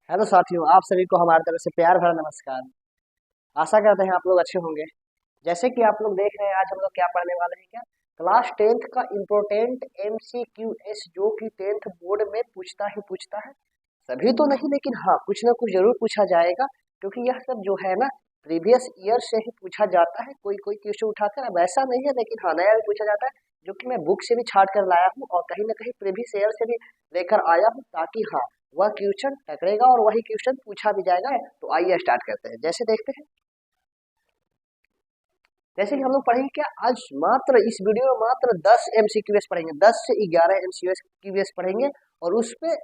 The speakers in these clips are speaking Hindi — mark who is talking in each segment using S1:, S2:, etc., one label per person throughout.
S1: हेलो साथियों, आप सभी को हमारी तरफ से प्यार भरा नमस्कार। आशा करते हैं आप लोग अच्छे होंगे। जैसे कि आप लोग देख रहे हैं, आज हम लोग क्या पढ़ने वाले हैं, क्या क्लास टेंथ का इम्पोर्टेंट MCQS जो कि टेंथ बोर्ड में पूछता ही पूछता है। सभी तो नहीं, लेकिन हाँ कुछ ना कुछ जरूर पूछा जाएगा, क्योंकि यह सब जो है ना प्रीवियस ईयर से ही पूछा जाता है। कोई कोई क्वेश्चन उठाकर, अब ऐसा नहीं है, लेकिन हाँ नया भी पूछा जाता है, जो कि मैं बुक से भी छाट कर लाया हूँ और कहीं ना कहीं प्रीवियस ईयर से भी लेकर आया हूँ, ताकि हाँ वह क्वेश्चन टकरेगा और वही क्वेश्चन पूछा भी जाएगा। तो आइए स्टार्ट करते हैं। जैसे देखते हैं, जैसे कि हम लोग पढ़ेंगे क्या आज, मात्र इस वीडियो में मात्र 10 MCQS पढ़ेंगे, 10 से 11 MCQS पढ़ेंगे। और उस पे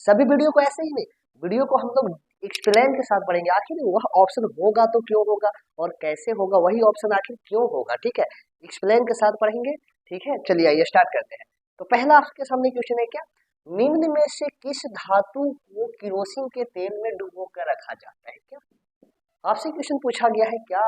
S1: सभी वीडियो को ऐसे ही नहीं, वीडियो को हम लोग एक्सप्लेन के साथ पढ़ेंगे। आखिर वह ऑप्शन होगा तो क्यों होगा, और कैसे होगा वही ऑप्शन आखिर क्यों होगा, ठीक है। एक्सप्लेन के साथ पढ़ेंगे, ठीक है। चलिए आइए स्टार्ट करते हैं। तो पहला आपके सामने क्वेश्चन है क्या, निम्न में से किस धातु को किरोसिन के तेल में डुबो कर रखा जाता है। क्या आपसे क्वेश्चन पूछा गया है क्या,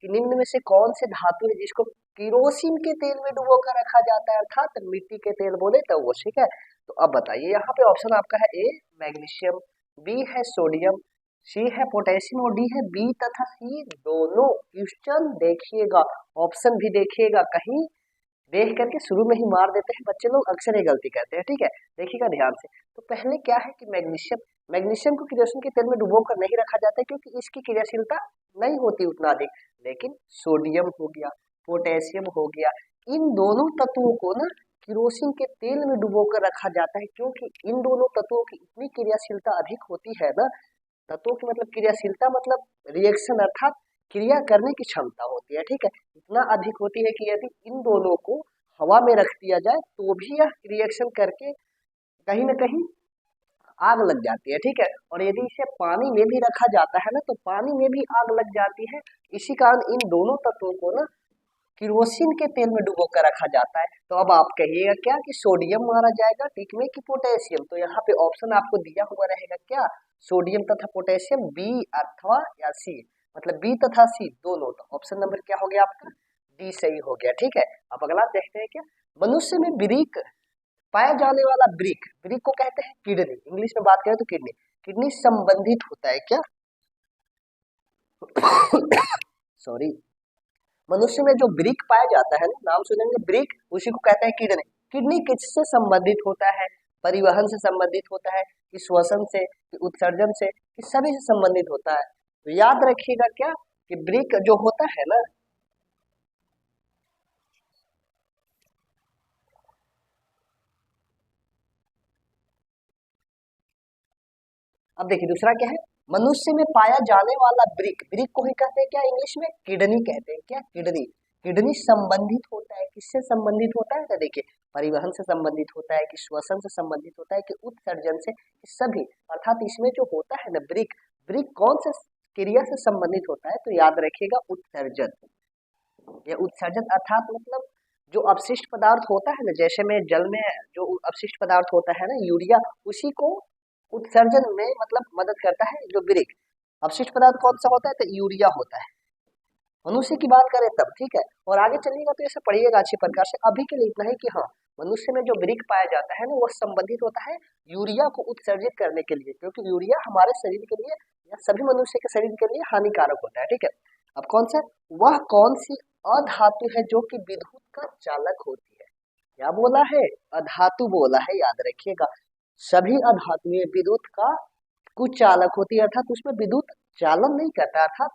S1: कि निम्न में से कौन से धातु है जिसको किरोसिन के तेल में डुबो कर रखा जाता है, अर्थात मिट्टी के तेल बोले तो वो, ठीक है। तो अब बताइए, यहाँ पे ऑप्शन आपका है ए मैग्नीशियम, बी है सोडियम, सी है पोटेशियम और डी है बी तथा सी दोनों। क्वेश्चन देखिएगा, ऑप्शन भी देखिएगा, कहीं देख करके शुरू में ही मार देते हैं बच्चे लोग, अक्सर ये गलती करते हैं, ठीक है। देखिएगा ध्यान से। तो पहले क्या है कि मैग्नीशियम, मैग्नीशियम को किरोसिन के तेल में डुबो कर नहीं रखा जाता है, क्योंकि इसकी क्रियाशीलता नहीं होती उतना अधिक। लेकिन सोडियम हो गया, पोटेशियम हो गया, इन दोनों तत्वों को ना किरोसिन के तेल में डुबो कर रखा जाता है, क्योंकि इन दोनों तत्वों की इतनी क्रियाशीलता अधिक होती है ना। तत्वों की मतलब क्रियाशीलता, मतलब रिएक्शन, अर्थात क्रिया करने की क्षमता होती है, ठीक है। इतना अधिक होती है कि यदि इन दोनों को हवा में रख दिया जाए तो भी यह रिएक्शन करके कहीं ना कहीं आग लग जाती है, ठीक है। और यदि इसे पानी में भी रखा जाता है ना, तो पानी में भी आग लग जाती है। इसी कारण इन दोनों तत्वों को ना किरोसिन के तेल में डुबो कर रखा जाता है। तो अब आप कहिएगा क्या कि सोडियम मारा जाएगा टिक में कि पोटेशियम, तो यहाँ पे ऑप्शन आपको दिया हुआ रहेगा क्या, सोडियम तथा पोटेशियम, बी अथवा या सी, मतलब बी तथा सी दोनों। तो ऑप्शन नंबर क्या हो गया आपका, डी सही हो गया, ठीक है। अब अगला देखते हैं क्या, मनुष्य में ब्रिक पाया जाने वाला ब्रिक, ब्रिक को कहते हैं किडनी, इंग्लिश में बात करें तो किडनी, किडनी संबंधित होता है क्या सॉरी, मनुष्य में जो ब्रिक पाया जाता है ना, नाम सुनेंगे ब्रिक, उसी को कहते हैं किडनी। किडनी किससे संबंधित होता है, परिवहन से संबंधित होता है, कि श्वसन से, कि उत्सर्जन से, कि सभी से संबंधित होता है। तो याद रखिएगा क्या, कि ब्रिक जो होता है ना, अब देखिए दूसरा क्या है, मनुष्य में पाया जाने वाला ब्रिक, ब्रिक को ही कहते हैं क्या इंग्लिश में, किडनी कहते हैं क्या, किडनी। किडनी संबंधित होता है, किससे संबंधित होता है, तो देखिए परिवहन से संबंधित होता है, कि श्वसन से संबंधित होता है, कि उत्सर्जन से, कि सभी। अर्थात इसमें जो होता है ना ब्रिक, ब्रिक कौन से क्रिया से संबंधित होता है, तो याद रखिएगा उत्सर्जन। या उत्सर्जन अर्थात मतलब जो अपशिष्ट पदार्थ होता है ना, जैसे में जल में जो अपशिष्ट पदार्थ होता है ना यूरिया, उसी को उत्सर्जन में मतलब मदद करता है जो ब्रिक। अपशिष्ट पदार्थ कौन सा होता है, तो यूरिया होता है। मनुष्य की बात करें तब, ठीक है। और आगे चलिएगा तो ऐसे पढ़िएगा अच्छी प्रकार से। अभी के लिए इतना ही कि हाँ, मनुष्य में जो ब्रिक पाया जाता है ना, वह संबंधित होता है यूरिया को उत्सर्जित करने के लिए, क्योंकि यूरिया हमारे शरीर के लिए या सभी मनुष्य के शरीर के लिए हानिकारक होता है, ठीक है। अब कौन सा, वह कौन सी अधातु है जो कि विद्युत का चालक होती है, क्या बोला है, अधातु बोला है, याद रखिएगा। सभी अधातुएं विद्युत का कुछ चालक होती है, अर्थात उसमें विद्युत चालन नहीं करता। अर्थात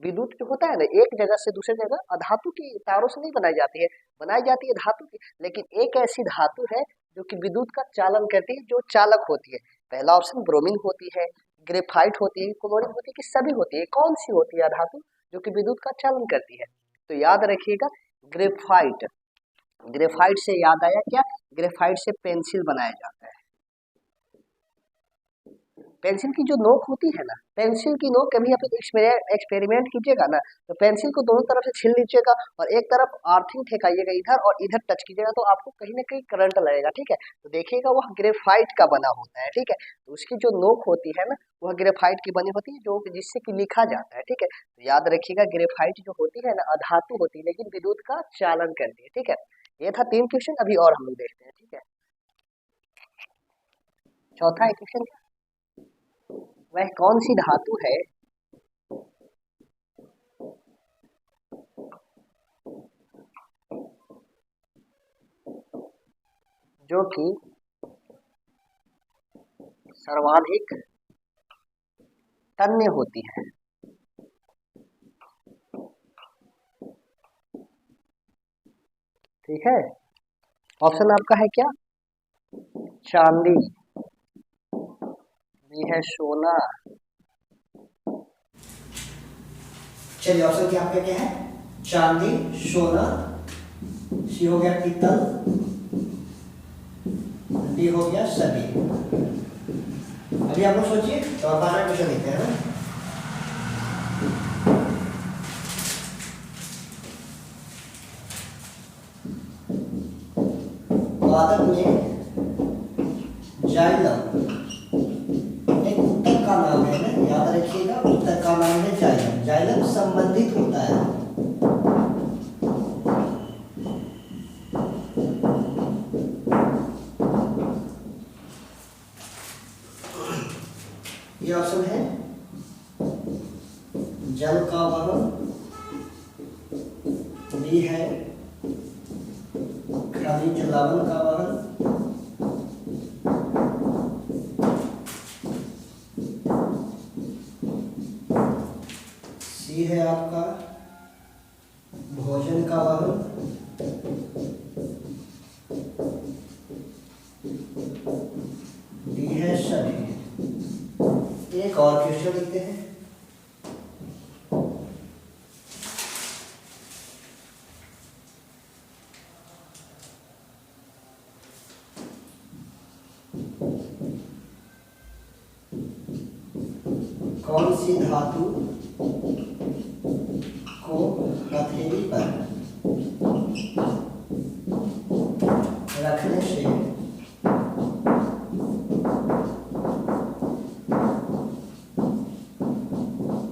S1: विद्युत जो होता है ना, एक जगह से दूसरे जगह अधातु की तारों से नहीं बनाई जाती है, बनाई जाती है धातु की। लेकिन एक ऐसी धातु है जो कि विद्युत का चालन करती है, जो चालक होती है। पहला ऑप्शन ब्रोमीन होती है, ग्रेफाइट होती है, क्लोरीन होती है, कि सभी होती है, कौन सी होती है धातु जो कि विद्युत का चालन करती है, तो याद रखिएगा ग्रेफाइट। ग्रेफाइट से याद आया क्या, ग्रेफाइट से पेंसिल बनाया जाता है। पेंसिल की जो नोक होती है ना, पेंसिल की नोक कभी आप एक्सपेरिमेंट कीजिएगा ना, तो पेंसिल को दोनों तरफ से छील लीजिएगा और एक तरफ आर्थिंग ठेकाइएगा इधर, और इधर टच कीजिएगा, तो आपको कहीं ना कहीं करंट लगेगा, ठीक है। तो देखिएगा वह ग्रेफाइट का बना होता है, ठीक है। तो उसकी जो नोक होती है ना, वह ग्रेफाइट की बनी होती है, जो जिससे कि लिखा जाता है, ठीक है। तो याद रखिएगा ग्रेफाइट जो होती है ना, अधातु होती है, लेकिन विद्युत का चालन करती है, ठीक है। ये था 3 क्वेश्चन, अभी और हम लोग देखते हैं, ठीक है। चौथा क्वेश्चन, वह कौन सी धातु है जो कि सर्वाधिक तन्य होती है? ठीक है, ऑप्शन आपका है क्या? चांदी, बी है सोना।
S2: चलिए ऑप्शन क्या आपका क्या है? चांदी, सोना, सी हो गया पीतल, डी हो गया सभी। अभी आप लोग सोचिए तो आप 12 क्वेश्चन लिखते हैं ना। वादक में जाइलम एक उत्तक का नाम है ना, याद रखिएगा, उत्तक का नाम है जाइलम। जाइलम संबंधित होता है ये ऑप्शन है जल का वहन, बी है खनिज लवण का वहन, सी है आपका भोजन का वहन, डी है सभी। एक और क्वेश्चन लिखते हैं। कौन सी धातु को हथेली पर रखने से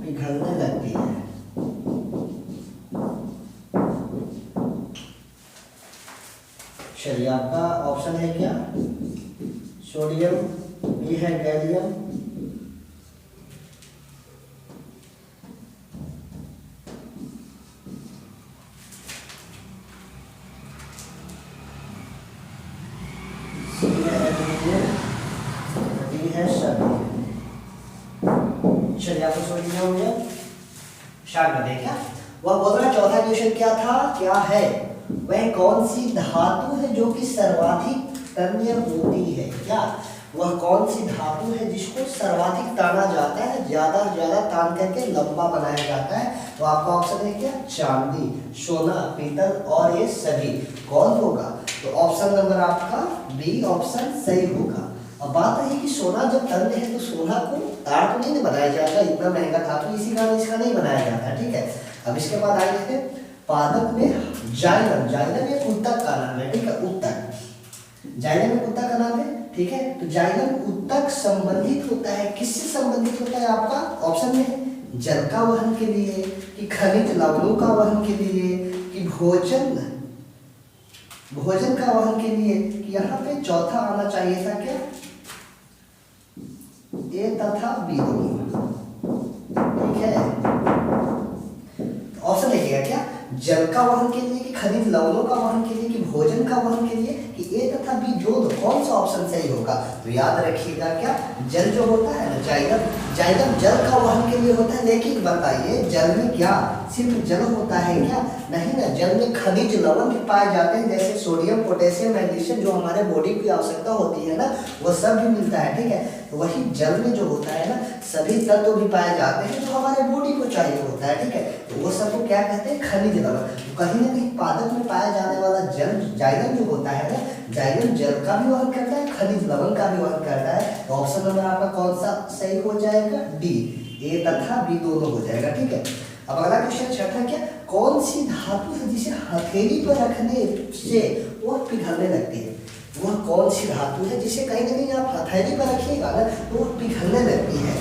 S2: पिघलने लगती है? चलिए आपका ऑप्शन है क्या? सोडियम, बी है गैलियम, सी है एल्यूमिनियम, डी है सभी। चलिए आपको सोडियम हो गया। स्टार्ट करते हैं क्या? वह बोल रहा है चौथा क्वेश्चन क्या था, क्या है वह कौन सी धातु है जो कि सर्वाधिक तन्य होती है? क्या वह कौन सी धातु है जिसको सर्वाधिक ताना जाता है, ज्यादा से ज्यादा तान करके लंबा बनाया जाता है? तो आपका ऑप्शन है क्या? चांदी, सोना, पीतल और ये सभी। कौन होगा? तो ऑप्शन नंबर आपका बी ऑप्शन सही होगा। अब बात है कि सोना जब तन्य है तो सोना को तार तो नहीं बनाया जाता, इतना महंगा धातु इसी कारण इसका नहीं बनाया जाता। ठीक है, अब इसके बाद आगे थे पादप में जाइलम। जाइलम एक उत्तक का नाम है, ठीक है, उत्तक। जाइलम एक उत्तक का नाम है, ठीक है। तो जाइलम उत्तक संबंधित होता है, किससे संबंधित होता है? आपका ऑप्शन में है जल का वहन के लिए, कि खनिज लवणों का वहन के लिए, कि भोजन का वहन के लिए, कि यहाँ पे चौथा आना चाहिए था क्या? ए तथा बी दोनों। ठीक है, ऑप्शन लिखिएगा क्या? जल का वहन के लिए, कि खनिज लवणों का वहन के लिए, कि भोजन का वहन के लिए, कि ए तथा बी जो कौन सा ऑप्शन सही होगा? तो याद रखिएगा क्या, जल जो होता है ना, जाइलम जल का वहन के लिए होता है। लेकिन बताइए जल में क्या सिर्फ जल होता है क्या? नहीं ना, जल में खनिज लवण भी पाए जाते हैं, जैसे सोडियम, पोटेशियम, मैग्नीशियम, जो हमारे बॉडी की आवश्यकता होती है ना, वो सब भी मिलता है। ठीक है, तो वही जल में जो होता है ना, सभी तत्व भी पाए जाते हैं जो हमारे बॉडी को चाहिए होता है। ठीक है, तो वो सब को क्या कहते हैं? खनिज लवण। तो कहीं ना कहीं पादप में पाया जाने वाला जल जाइलम जो होता है ना, जाइलम जल का भी वहन करता है, खनिज लवण का भी वहन करता है। तो ऑप्शन नंबर आपका कौन सा सही हो जाएगा? डी, ए तथा बी दोनों हो जाएगा। ठीक है, अब अगला क्वेश्चन छठा क्या? कौन सी धातु है जिसे हथेली पर रखने से वह पिघलने लगती है? वह कौन सी धातु है जिसे कहीं ना कहीं आप हथेली पर रखिएगा ना तो वह पिघलने लगती है?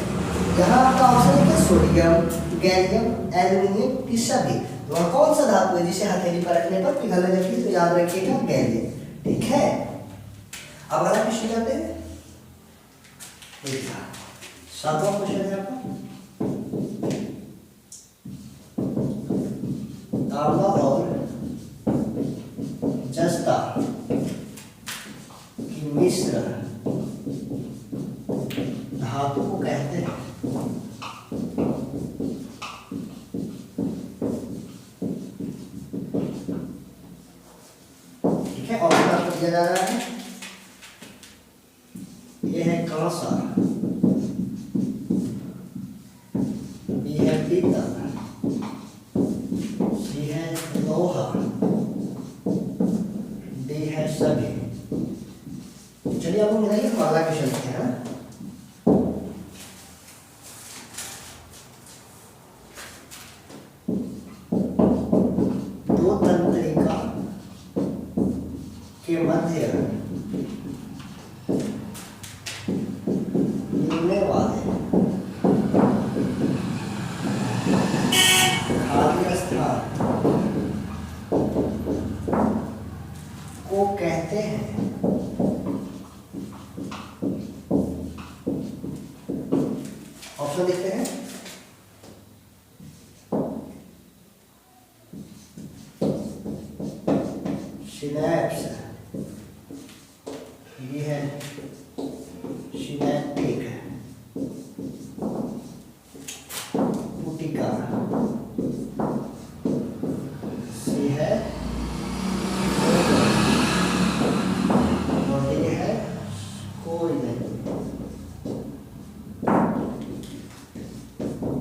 S2: यहाँ आपका ऑप्शन है क्या? सोडियम, गैलियम, एल्यूमिनियम, की सभी। वह कौन सा धातु है जिसे हथेली पर रखने पर पिघलने लगती है? तो याद रखिएगा गैलियम। ठीक है, अब अगला क्वेश्चन करते हैं। 7वां क्वेश्चन है आपका, तांबा और जस्ता की मिश्र धातु को कहते हैं। ठीक है, ऑप्शन आपको दिया जा रहा है, ये है कांसा, बी है पीतल, सी है लोहा, डी है सभी। चलिए आपको मिलाइए, हम अगला क्वेश्चन लिखते हैं। दो तंत्रिका के मध्य मिलने वाले खाली स्थान को कहते हैं। ऑप्शन देखते हैं, सिनैप्स, ये है सिनैप्टिक पुटिका, सी है और डी है कोई नहीं।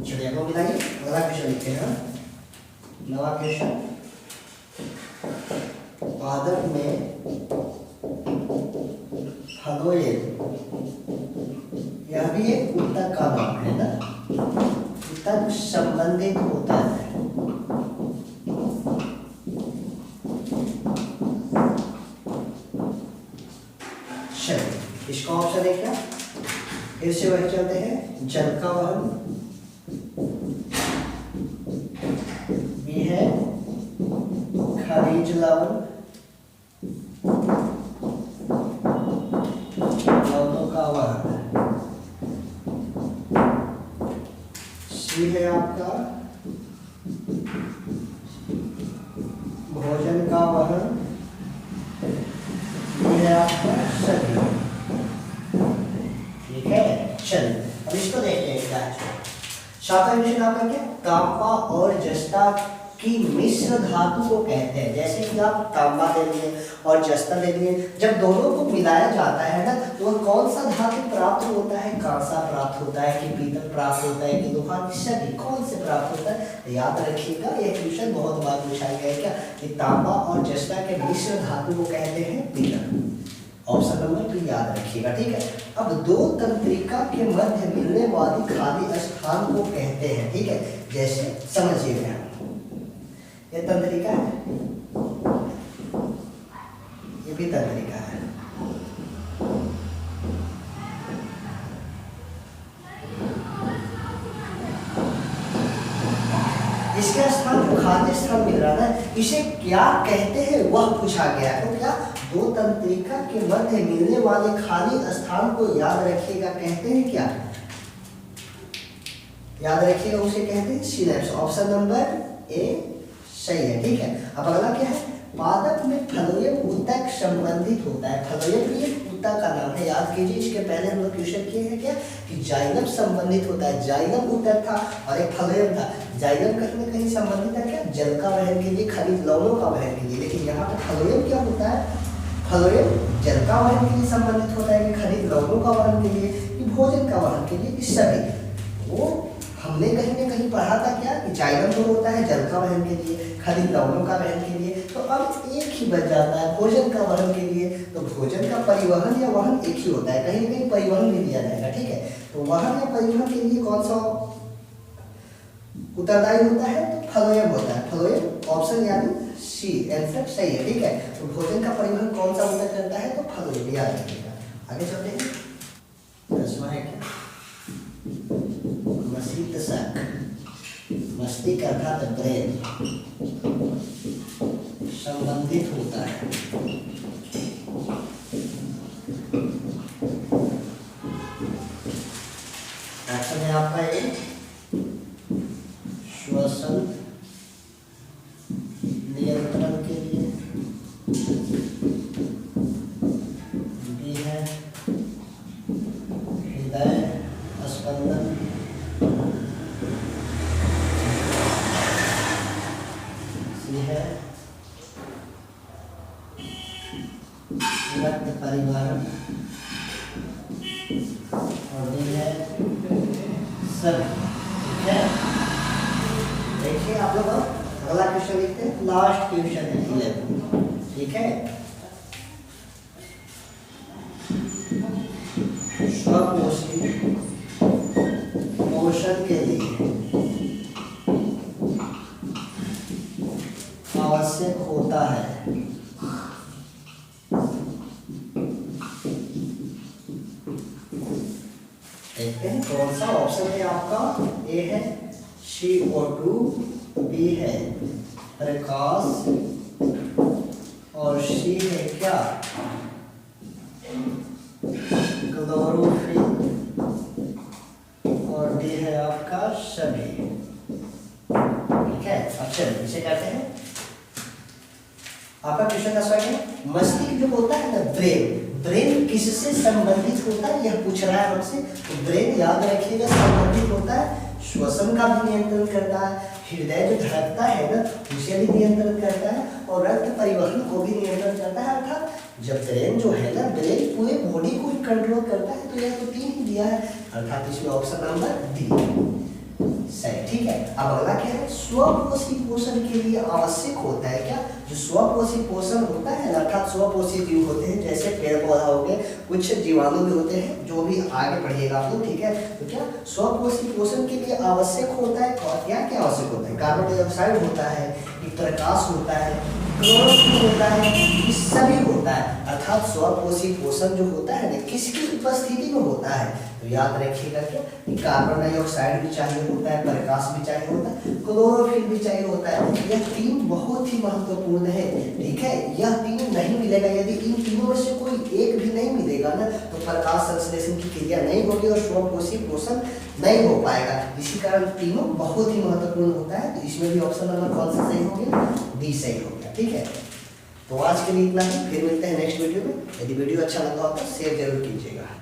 S2: चलिए आपको मिलाइए, अगला क्वेश्चन लिखते हैं। नवा क्वेश्चन, पादप में फलोएड, यह भी एक ऊतक का नाम है ना, ऊतक संबंधित होता है। चलिए इसका ऑप्शन है क्या, फिर से वही चलते हैं, जल का वहन, बी है खनिज लवण, लवणों का वहन, सी है आपका भोजन का वहन, ये है आपका सभी। ठीक है, चलिए अब इसको देखते हैं क्या है। 7वां क्वेश्चन आपका क्या, तांबा और जस्ता की मिश्र धातु को कहते हैं। जैसे कि आप तांबा ले लिए और जस्ता ले लिए, जब दोनों को मिलाया जाता है ना, तो वह कौन सा धातु प्राप्त होता है, कांसा प्राप्त होता है कि पीतल प्राप्त होता है कि लोहा, सभी कौन से प्राप्त होता है। तो याद रखिएगा, यह क्वेश्चन बहुत बार पूछा गया है क्या, कि तांबा और जस्ता के मिश्र धातु को कहते हैं पीतल। ऑप्शन नंबर 2 याद रखिएगा। ठीक है, अब दो तंत्रिका के मध्य मिलने वाली खाली स्थान को कहते हैं। ठीक है, जैसे समझिएगा, ये तंत्रिका है, ये भी तंत्रिका है, इसका स्थान जो खाली स्थान मिल रहा है, इसे क्या कहते हैं वह पूछा गया है। तो क्या, दो तंत्रिका के मध्य मिलने वाले खाली स्थान को याद रखिएगा, कहते हैं क्या, याद रखिएगा, उसे कहते हैं सिनैप्स। ऑप्शन नंबर ए सही है। ठीक है, अब अगला क्या है, पादप में फलोएड ऊतक संबंधित होता है। फलोएड भी एक ऊतक का नाम है, याद कीजिए, इसके पहले हम लोग क्वेश्चन किए हैं क्या, कि जाइलम संबंधित होता है। जाइलम ऊतक था और एक फलोएड था। जाइलम कहीं ना कहीं संबंधित है क्या, जल का वहन के लिए, खनिज लवणों का वहन के लिए। लेकिन यहाँ पे फलोएड क्या होता है, फलोएड जल का वहन के लिए संबंधित होता है, कि खनिज लवणों का वहन के लिए, कि भोजन का वहन के लिए, इस सभी। वो हमने कहीं ना कहीं पढ़ा था क्या, कि जाइलम तो होता है जल का वहन के लिए, खनिज लवणों का वहन के लिए। तो अब एक ही बच जाता है भोजन का वहन के लिए। तो भोजन का परिवहन या वहन एक ही होता है, कहीं ना कहीं परिवहन भी दिया जाएगा। ठीक है, तो वहन या परिवहन के लिए कौन सा उत्तरदायी होता है, तो फलोएड होता है। फलोएड ऑप्शन यानी सी आंसर सही है। ठीक है, तो भोजन का परिवहन कौन सा ऊतक करता है, तो फलोएड, याद रखिएगा। आगे चलते हैं, 10वां है क्या, मस्तिष्क, मस्तिष्क अर्थात ब्रेन संबंधित होता है। ऑप्शन है आपका ए श्वसन नियंत्रण के लिए, बी है हृदय स्पंदन, सी है रक्त परिवहन और डी है सब। ठीक है, देखिए आप लोग अगला क्वेश्चन लिखते हैं, लास्ट क्वेश्चन है 11। ठीक है, स्वपोषी पोषण के लिए आवश्यक होता है देखते हैं कौन सा ऑप्शन है आपका। ए है CO2, बी है प्रकाश और सी है क्या क्लोरोफिल और डी है आपका सभी। ठीक है, अच्छा इसे कहते हैं आपका क्वेश्चन का सवाल है मस्तिष्क जो होता है ना ब्रेन किससे संबंधित होता है, यह पूछ रहा है हमसे। तो ब्रेन याद रखिएगा संबंधित होता है, श्वसन का भी नियंत्रण करता है, हृदय जो धड़कता है ना उसे भी नियंत्रण करता है और रक्त परिवहन को भी नियंत्रण करता है। अर्थात जब ब्रेन जो है ना ब्रेन पूरे बॉडी को कंट्रोल करता है, तो यह तो 3 ही दिया है, अर्थात इसमें ऑप्शन नंबर डी सही। ठीक है, अब अगला क्या है, स्वपोषी पोषण के लिए आवश्यक होता है क्या। जो स्वपोषी पोषण होता है अर्थात स्वपोषी जीव होते हैं, जैसे पेड़ पौधा हो गए, कुछ जीवाणु भी होते हैं, जो भी आगे पढ़िएगा आप लोग। ठीक है, तो क्या स्वपोषी पोषण के लिए आवश्यक होता है, क्या क्या आवश्यक होता है, कार्बन डाइऑक्साइड होता है, प्रकाश होता है, क्लोरोफिल होता है, ये सभी होता है। अर्थात स्वपोषी पोषण जो होता है ना किसकी उपस्थिति में होता है, तो याद रखिएगा कि कार्बन डाइऑक्साइड भी चाहिए होता है, प्रकाश भी चाहिए होता है, क्लोरोफिल भी चाहिए होता है। यह 3 बहुत ही महत्वपूर्ण है। ठीक है, यह 3 नहीं मिलेगा, यदि इन तीनों में से कोई एक भी नहीं मिलेगा ना तो प्रकाश संश्लेषण की क्रिया नहीं होगी और स्वपोषी पोषण नहीं हो पाएगा। इसी कारण तीनों बहुत ही महत्वपूर्ण होता है। तो इसमें भी ऑप्शन नंबर कौन सा सही हो गया, डी सही हो गया। ठीक है, तो आज के लिए इतना ही, फिर मिलते हैं नेक्स्ट वीडियो में। यदि वीडियो अच्छा लगा हो तो शेयर जरूर कीजिएगा।